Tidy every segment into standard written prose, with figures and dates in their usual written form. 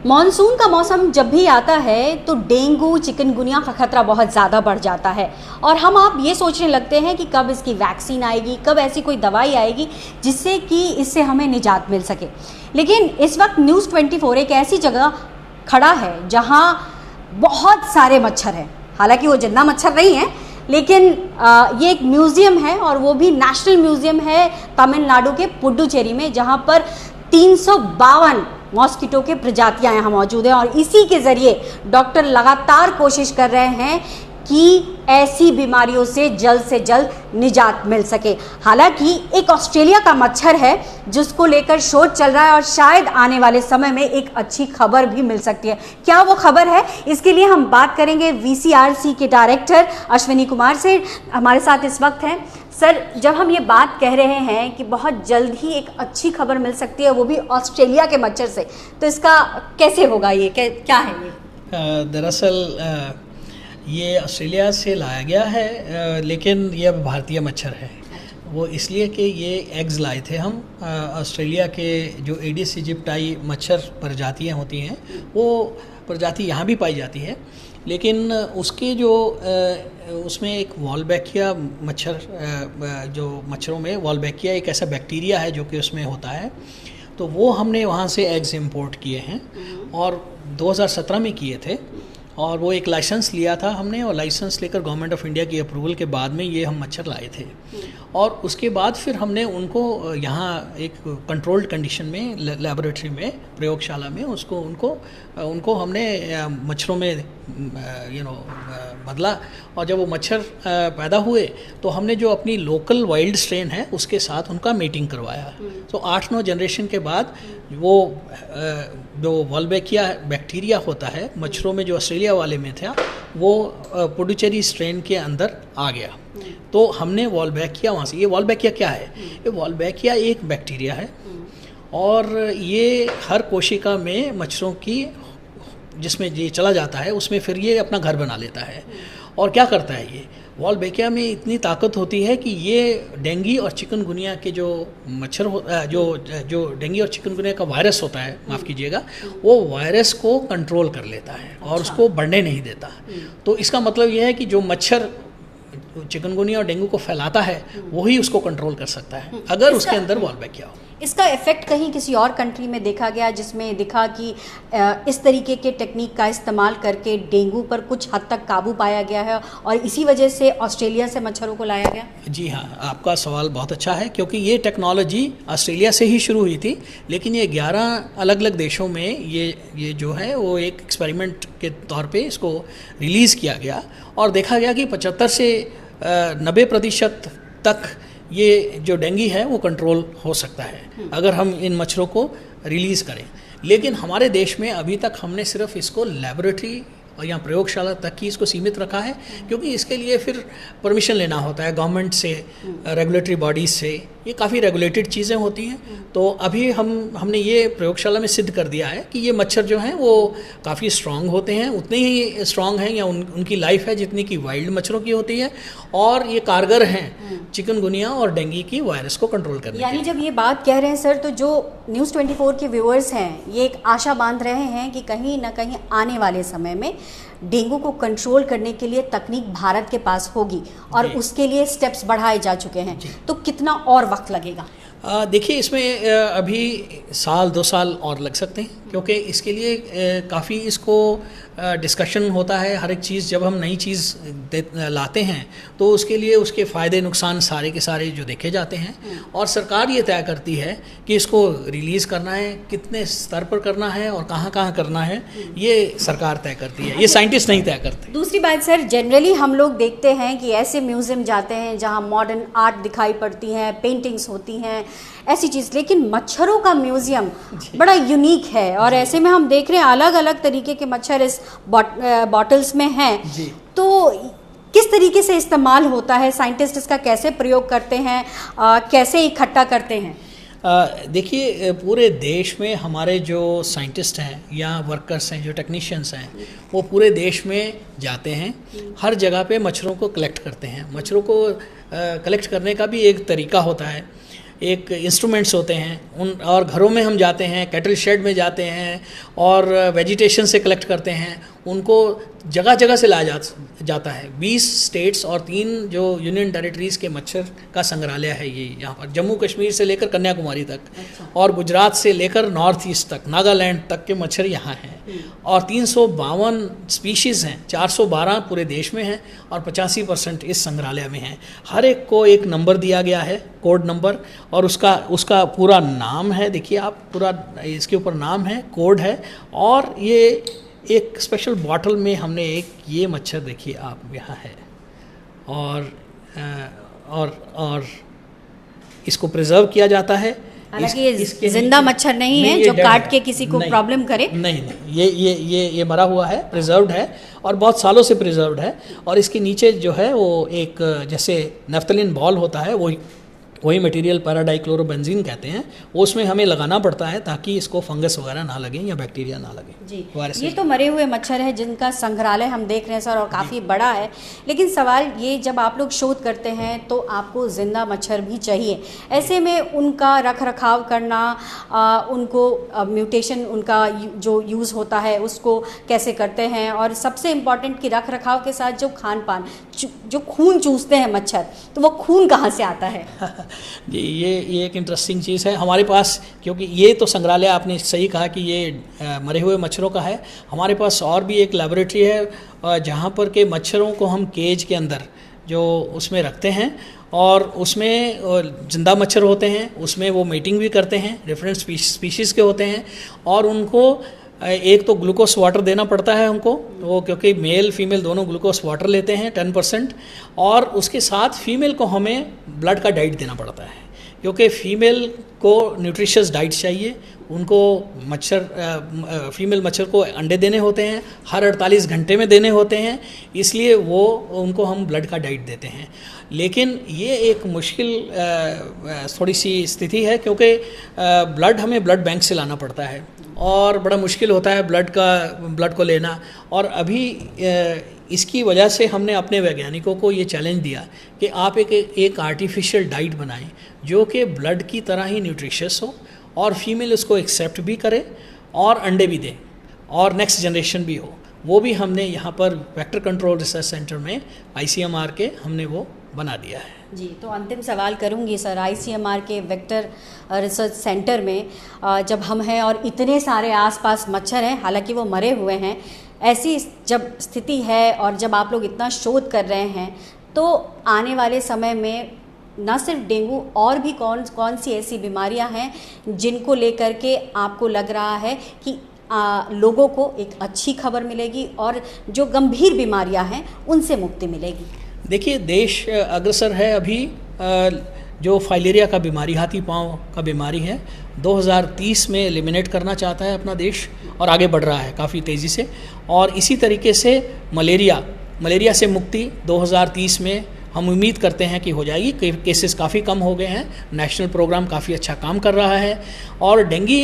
Monsoon का मौसम जब भी आता है तो डेंगू चिकनगुनिया का खतरा बहुत ज़्यादा बढ़ जाता है और हम आप ये सोचने लगते हैं कि कब इसकी वैक्सीन आएगी, कब ऐसी कोई दवाई आएगी जिससे कि इससे हमें निजात मिल सके। लेकिन इस वक्त न्यूज़ 24 एक ऐसी जगह खड़ा है जहाँ बहुत सारे मच्छर हैं। हालांकि वो जिंदा मच्छर नहीं है, लेकिन ये एक म्यूज़ियम है और वो भी नेशनल म्यूज़ियम है तमिलनाडु के पुडुचेरी में, जहाँ पर 352 मॉस्किटो के प्रजातियां यहाँ मौजूद हैं। और इसी के ज़रिए डॉक्टर लगातार कोशिश कर रहे हैं कि ऐसी बीमारियों से जल्द निजात मिल सके। हालांकि एक ऑस्ट्रेलिया का मच्छर है जिसको लेकर शोध चल रहा है और शायद आने वाले समय में एक अच्छी खबर भी मिल सकती है। क्या वो खबर है, इसके लिए हम बात करेंगे VCRC के डायरेक्टर अश्विनी कुमार से। हमारे साथ इस वक्त हैं। सर, जब हम ये बात कह रहे हैं कि बहुत जल्द ही एक अच्छी खबर मिल सकती है, वो भी ऑस्ट्रेलिया के मच्छर से, तो इसका कैसे होगा, ये क्या है ये? दरअसल ये ऑस्ट्रेलिया से लाया गया है, लेकिन ये अब भारतीय मच्छर है। वो इसलिए कि ये एग्स लाए थे हम ऑस्ट्रेलिया के जो एडिस इजिप्टाई मच्छर प्रजातियाँ होती हैं, वो प्रजाति यहाँ भी पाई जाती है, लेकिन उसके जो उसमें एक वॉल्बैकिया मच्छर, जो मच्छरों में वॉल्बैकिया एक ऐसा बैक्टीरिया है जो कि उसमें होता है, तो वो हमने वहाँ से एग्स इंपोर्ट किए हैं और 2017 में किए थे। और वो एक लाइसेंस लिया था हमने, और लाइसेंस लेकर गवर्नमेंट ऑफ इंडिया की अप्रूवल के बाद में ये हम मच्छर लाए थे। और उसके बाद फिर हमने उनको यहाँ एक कंट्रोल्ड कंडीशन में लेबोरेटरी में, प्रयोगशाला में उनको हमने मच्छरों में बदला। और जब वो मच्छर पैदा हुए तो हमने जो अपनी लोकल वाइल्ड स्ट्रेन है उसके साथ उनका मीटिंग करवाया। तो 8-9 जनरेशन के बाद वो जो वॉल्बैकिया बैक्टीरिया होता है मच्छरों में, जो ऑस्ट्रेलिया वाले में था, वो पुडुचेरी स्ट्रेन के अंदर आ गया। तो हमने वॉल्बैकिया वहाँ से, ये वॉल्बैकिया क्या है? ये वॉल्बैकिया एक बैक्टीरिया है और ये हर कोशिका में मच्छरों की, जिसमें ये चला जाता है उसमें फिर ये अपना घर बना लेता है। और क्या करता है, ये वॉल्बैकिया में इतनी ताकत होती है कि ये डेंगू और चिकनगुनिया के जो मच्छर जो डेंगू और चिकनगुनिया का वायरस होता है, माफ़ कीजिएगा, वो वायरस को कंट्रोल कर लेता है और उसको बढ़ने नहीं देता। तो इसका मतलब ये है कि जो मच्छर चिकनगुनिया और डेंगू को फैलाता है वही उसको कंट्रोल कर सकता है अगर उसके अंदर वॉल्बैकिया हो। इसका इफेक्ट कहीं किसी और कंट्री में देखा गया जिसमें दिखा कि इस तरीके के टेक्निक का इस्तेमाल करके डेंगू पर कुछ हद तक काबू पाया गया है और इसी वजह से ऑस्ट्रेलिया से मच्छरों को लाया गया? जी हाँ, आपका सवाल बहुत अच्छा है, क्योंकि ये टेक्नोलॉजी ऑस्ट्रेलिया से ही शुरू हुई थी, लेकिन ये 11 अलग अलग देशों में ये जो है वो एक एक्सपेरिमेंट के तौर पर इसको रिलीज़ किया गया और देखा गया कि 75 से 90% तक ये जो डेंगू है वो कंट्रोल हो सकता है अगर हम इन मच्छरों को रिलीज़ करें। लेकिन हमारे देश में अभी तक हमने सिर्फ इसको लैबोरेटरी और यहाँ प्रयोगशाला तक ही इसको सीमित रखा है, क्योंकि इसके लिए फिर परमिशन लेना होता है गवर्नमेंट से, रेगुलेटरी बॉडीज़ से। ये काफ़ी रेगुलेटेड चीज़ें होती हैं। तो अभी हमने ये प्रयोगशाला में सिद्ध कर दिया है कि ये मच्छर जो हैं वो काफ़ी स्ट्रांग होते हैं, उतने ही स्ट्रांग हैं या उनकी लाइफ है जितनी कि वाइल्ड मच्छरों की होती है, और ये कारगर हैं चिकनगुनिया और डेंगू की वायरस को कंट्रोल करने। यानी जब ये बात कह रहे हैं सर, तो जो न्यूज़ 24 के व्यूअर्स हैं ये एक आशा बांध रहे हैं कि कहीं ना कहीं आने वाले समय में डेंगू को कंट्रोल करने के लिए तकनीक भारत के पास होगी और उसके लिए स्टेप्स बढ़ाए जा चुके हैं। तो कितना और वक्त लगेगा? देखिए, इसमें अभी 1-2 साल और लग सकते हैं, क्योंकि इसके लिए काफ़ी इसको डिस्कशन होता है। हर एक चीज़, जब हम नई चीज़ लाते हैं तो उसके लिए उसके फ़ायदे नुकसान सारे के सारे जो देखे जाते हैं, और सरकार ये तय करती है कि इसको रिलीज़ करना है, कितने स्तर पर करना है और कहाँ कहाँ करना है, ये सरकार तय करती है, ये साइंटिस्ट नहीं तय करते। दूसरी बात सर, जनरली हम लोग देखते हैं कि ऐसे म्यूज़ियम जाते हैं जहाँ मॉडर्न आर्ट दिखाई पड़ती हैं, पेंटिंग्स होती हैं, ऐसी चीज़, लेकिन मच्छरों का म्यूज़ियम बड़ा यूनिक है और ऐसे में हम देख रहे हैं अलग अलग तरीके के मच्छर इस बॉटल्स में हैं। तो किस तरीके से इस्तेमाल होता है, साइंटिस्ट इसका कैसे प्रयोग करते हैं, कैसे इकट्ठा करते हैं? देखिए, पूरे देश में हमारे जो साइंटिस्ट हैं या वर्कर्स हैं, जो टेक्नीशियंस हैं, वो पूरे देश में जाते हैं, हर जगह पे मच्छरों को कलेक्ट करते हैं। मच्छरों को कलेक्ट करने का भी एक तरीका होता है एक इंस्ट्रूमेंट्स होते हैं उन, और घरों में हम जाते हैं, कैटल शेड में जाते हैं और वेजिटेशन से कलेक्ट करते हैं, उनको जगह जगह से लाया जाता है। 20 स्टेट्स और 3 जो यूनियन टेरिटरीज़ के मच्छर का संग्रहालय है ये यहाँ पर, जम्मू कश्मीर से लेकर कन्याकुमारी तक। अच्छा। और गुजरात से लेकर नॉर्थ ईस्ट तक, नागालैंड तक के मच्छर यहाँ हैं। और 352 स्पीशीज़ हैं, 412 पूरे देश में हैं और 85% इस संग्रहालय में हैं। हर एक को एक नंबर दिया गया है, कोड नंबर, और उसका पूरा नाम है। देखिए आप, पूरा इसके ऊपर नाम है, कोड है। और ये एक स्पेशल बॉटल में हमने एक ये मच्छर देखिए आप यहाँ है, और इसको प्रिजर्व किया जाता है। हालांकि ये जिंदा मच्छर नहीं है जो काट के किसी को प्रॉब्लम करे। नहीं, ये मरा हुआ है, प्रिजर्व्ड है और बहुत सालों से प्रिजर्व्ड है। और इसके नीचे जो है वो एक जैसे नेफ्थलीन बॉल होता है, वही मटेरियल पैराडाइक्लोरोबेंजीन कहते हैं, वो उसमें हमें लगाना पड़ता है ताकि इसको फंगस वगैरह ना लगे या बैक्टीरिया ना लगे। जी, ये तो मरे हुए मच्छर है जिनका संग्रहालय हम देख रहे हैं सर, और काफ़ी बड़ा है। लेकिन सवाल ये, जब आप लोग शोध करते हैं तो आपको जिंदा मच्छर भी चाहिए, ऐसे में उनका रख रखाव करना, उनको म्यूटेशन उनका जो यूज़ होता है उसको कैसे करते हैं, और सबसे इम्पॉर्टेंट कि रख रखाव के साथ जो खान पान, जो खून चूसते हैं मच्छर, तो वो खून कहाँ से आता है? जी, ये एक इंटरेस्टिंग चीज़ है हमारे पास, क्योंकि ये तो संग्रहालय आपने सही कहा कि ये मरे हुए मच्छरों का है। हमारे पास और भी एक लैबोरेटरी है जहाँ पर के मच्छरों को हम केज के अंदर जो उसमें रखते हैं, और उसमें जिंदा मच्छर होते हैं, उसमें वो मीटिंग भी करते हैं, डिफरेंट स्पीशीज़ के होते हैं। और उनको एक तो ग्लूकोज वाटर देना पड़ता है उनको, वो क्योंकि मेल फीमेल दोनों ग्लूकोज वाटर लेते हैं 10%, और उसके साथ फीमेल को हमें ब्लड का डाइट देना पड़ता है, क्योंकि फीमेल को न्यूट्रिशियस डाइट चाहिए। उनको फीमेल मच्छर को अंडे देने होते हैं, हर 48 घंटे में देने होते हैं, इसलिए उनको हम ब्लड का डाइट देते हैं। लेकिन ये एक मुश्किल थोड़ी सी स्थिति है, क्योंकि ब्लड हमें ब्लड बैंक से लाना पड़ता है और बड़ा मुश्किल होता है ब्लड को लेना। और अभी इसकी वजह से हमने अपने वैज्ञानिकों को ये चैलेंज दिया कि आप एक आर्टिफिशियल डाइट बनाएं जो कि ब्लड की तरह ही न्यूट्रिशियस हो, और फीमेल उसको एक्सेप्ट भी करे और अंडे भी दें, और नेक्स्ट जनरेशन भी हो। वो भी हमने यहाँ पर वेक्टर कंट्रोल रिसर्च सेंटर में ICMR के हमने वो बना दिया है। जी, तो अंतिम सवाल करूंगी सर, ICMR के वेक्टर रिसर्च सेंटर में जब हम हैं और इतने सारे आसपास मच्छर हैं, हालांकि वो मरे हुए हैं, ऐसी जब स्थिति है और जब आप लोग इतना शोध कर रहे हैं, तो आने वाले समय में न सिर्फ डेंगू और भी कौन सी ऐसी बीमारियां हैं जिनको लेकर के आपको लग रहा है कि लोगों को एक अच्छी खबर मिलेगी और जो गंभीर बीमारियां हैं उनसे मुक्ति मिलेगी? देखिए, देश अग्रसर है अभी। जो फाइलेरिया का बीमारी, हाथी पाँव का बीमारी है, 2030 में एलिमिनेट करना चाहता है अपना देश, और आगे बढ़ रहा है काफ़ी तेज़ी से। और इसी तरीके से मलेरिया से मुक्ति 2030 में हम उम्मीद करते हैं कि हो जाएगी। केसेस काफ़ी कम हो गए हैं, नेशनल प्रोग्राम काफ़ी अच्छा काम कर रहा है। और डेंगी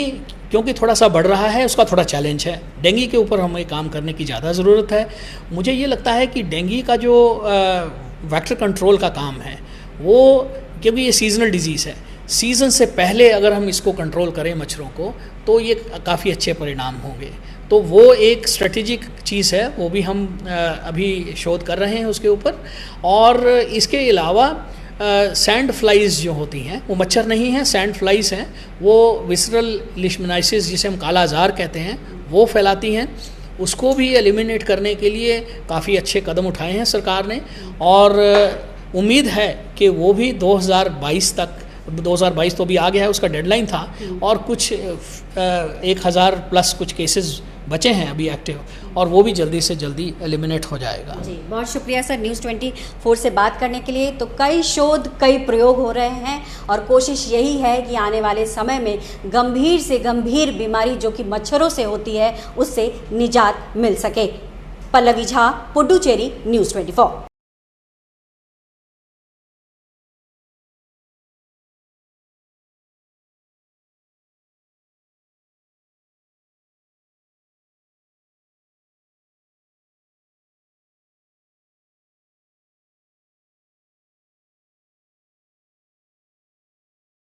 क्योंकि थोड़ा सा बढ़ रहा है, उसका थोड़ा चैलेंज है। डेंगी के ऊपर हमें काम करने की ज़्यादा ज़रूरत है। मुझे ये लगता है कि डेंगी का जो वेक्टर कंट्रोल का काम है, वो क्योंकि ये सीजनल डिजीज़ है, सीज़न से पहले अगर हम इसको कंट्रोल करें मच्छरों को, तो ये काफ़ी अच्छे परिणाम होंगे। तो वो एक स्ट्रेटेजिक चीज़ है, वो भी हम अभी शोध कर रहे हैं उसके ऊपर। और इसके अलावा सैंड फ्लाइज जो होती हैं, वो मच्छर नहीं हैं, सैंड फ्लाइज हैं। वो विसरल लिशमनाइसिस, जिसे हम काला आजार कहते हैं, वो फैलाती हैं। उसको भी एलिमिनेट करने के लिए काफ़ी अच्छे कदम उठाए हैं सरकार ने, और उम्मीद है कि वो भी 2022 तक, 2022 तो भी आ गया है, उसका डेडलाइन था, और कुछ 1000 प्लस कुछ केसेस बचे हैं अभी एक्टिव, और वो भी जल्दी से जल्दी एलिमिनेट हो जाएगा। जी, बहुत शुक्रिया सर न्यूज़ 24 से बात करने के लिए। तो कई शोध, कई प्रयोग हो रहे हैं, और कोशिश यही है कि आने वाले समय में गंभीर से गंभीर बीमारी जो कि मच्छरों से होती है, उससे निजात मिल सके। पल्लवी झा, पुडुचेरी, न्यूज़ 24।